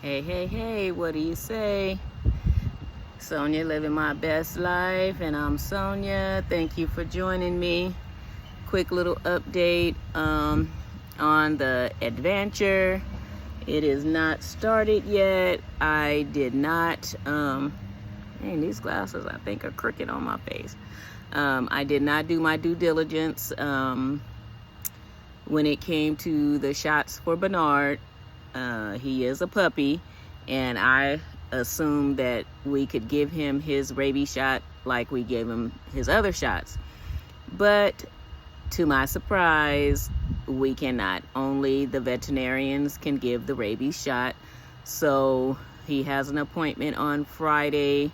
Hey, what do you say? Sonia living my best life, and I'm Sonia. Thank you for joining me. Quick little update on the AdVANture. It is not started yet. I did not, these glasses I think are crooked on my face. I did not do my due diligence when it came to the shots for Bernard. He is a puppy, and I assumed that we could give him his rabies shot like we gave him his other shots. But to my surprise, we cannot. Only the veterinarians can give the rabies shot. So he has an appointment on Friday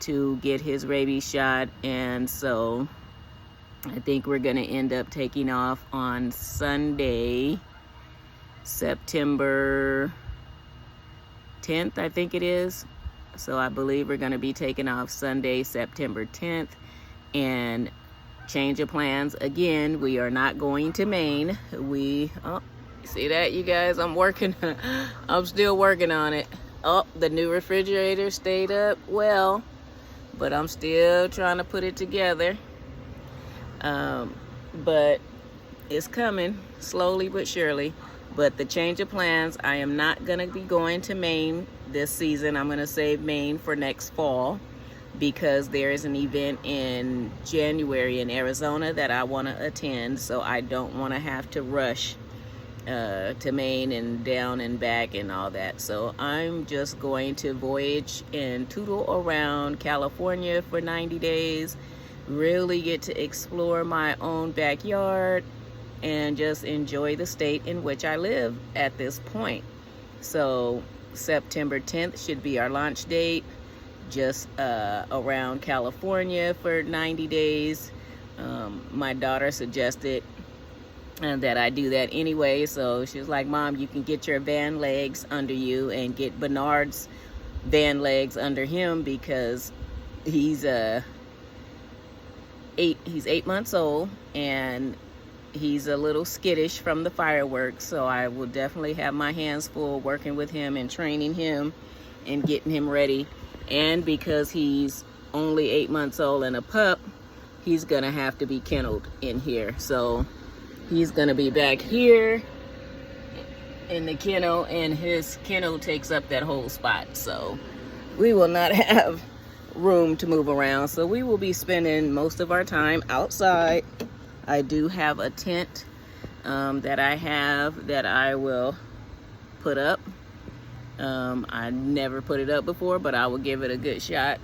to get his rabies shot, and so I think we're going to end up taking off on Sunday, September 10th, I think it is. So I believe we're going to be taking off Sunday, September 10th. And change of plans. Again, we are not going to Maine. See that, you guys? I'm still working on it. Oh, the new refrigerator stayed up well, but I'm still trying to put it together. But it's coming slowly but surely. But the change of plans, I am not going to be going to Maine this season. I'm going to save Maine for next fall, because there is an event in January in Arizona that I want to attend. So I don't want to have to rush to Maine and down and back and all that. So I'm just going to voyage and tootle around California for 90 days, really get to explore my own backyard and just enjoy the state in which I live at this point. So September 10th should be our launch date, just around California for 90 days. My daughter suggested that I do that anyway, so she was like, Mom, you can get your van legs under you and get Bernard's van legs under him, because he's 8 months old and he's a little skittish from the fireworks. So I will definitely have my hands full working with him and training him and getting him ready. And because he's only 8 months old and a pup, he's gonna have to be kenneled in here. So he's gonna be back here in the kennel, and his kennel takes up that whole spot. So we will not have room to move around. So we will be spending most of our time outside. I do have a tent that I will put up. I never put it up before, but I will give it a good shot.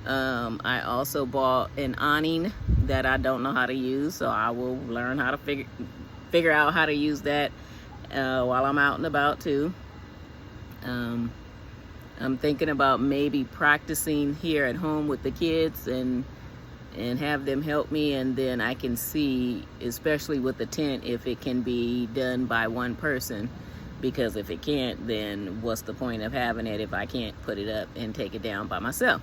I also bought an awning that I don't know how to use, so I will learn how to figure out how to use that while I'm out and about too. I'm thinking about maybe practicing here at home with the kids and have them help me, and then I can see, especially with the tent, if it can be done by one person. Because if it can't, then what's the point of having it if I can't put it up and take it down by myself?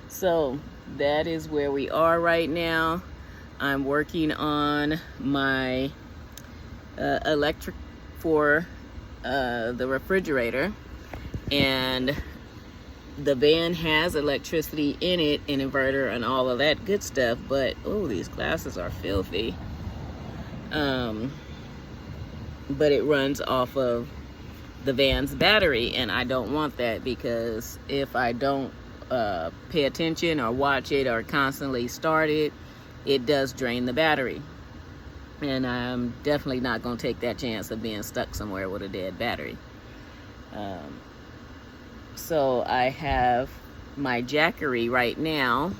So that is where we are right now. I'm working on my electric for the refrigerator, and the van has electricity in it, an inverter and all of that good stuff. But oh, these glasses are filthy. But it runs off of the van's battery, and I don't want that, because if I don't pay attention or watch it or constantly start it, it does drain the battery. And I'm definitely not going to take that chance of being stuck somewhere with a dead battery. So I have my Jackery right now,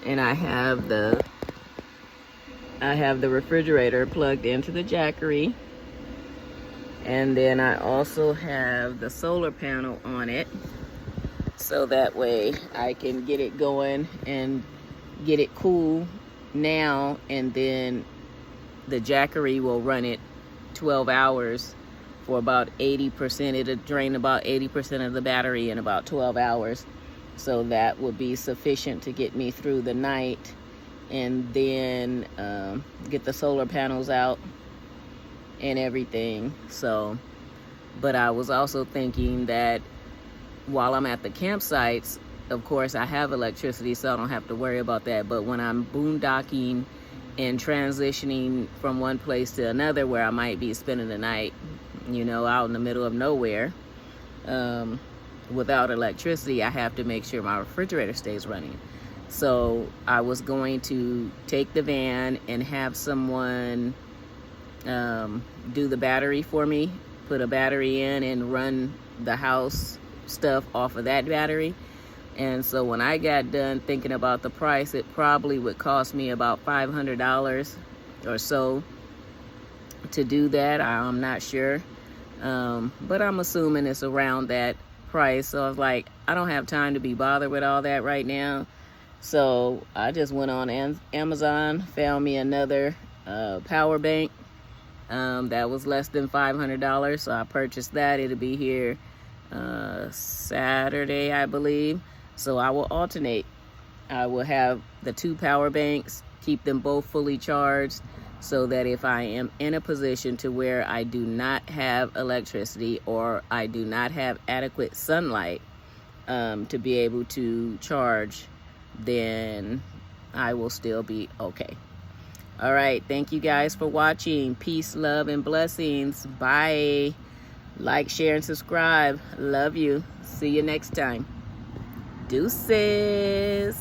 and I have the refrigerator plugged into the Jackery, and then I also have the solar panel on it, so that way I can get it going and get it cool now, and then the Jackery will run it 12 hours for about 80%. It'll drain about 80% of the battery in about 12 hours. So that would be sufficient to get me through the night, and then get the solar panels out and everything. So But I was also thinking that while I'm at the campsites, of course, I have electricity, so I don't have to worry about that. But when I'm boondocking and transitioning from one place to another, where I might be spending the night, you know, out in the middle of nowhere, without electricity, I have to make sure my refrigerator stays running. So I was going to take the van and have someone do the battery for me, put a battery in and run the house stuff off of that battery. And so when I got done thinking about the price, it probably would cost me about $500 or so to do that. I'm not sure, but I'm assuming it's around that price. So I was like, I don't have time to be bothered with all that right now. So I just went on Amazon, found me another power bank that was less than $500. So I purchased that. It'll be here Saturday, I believe. So I will alternate. I will have the 2 power banks, keep them both fully charged, so that if I am in a position to where I do not have electricity or I do not have adequate sunlight to be able to charge, then I will still be okay. All right, thank you guys for watching. Peace, love, and blessings. Bye. Like, share, and subscribe. Love you. See you next time. Deuces.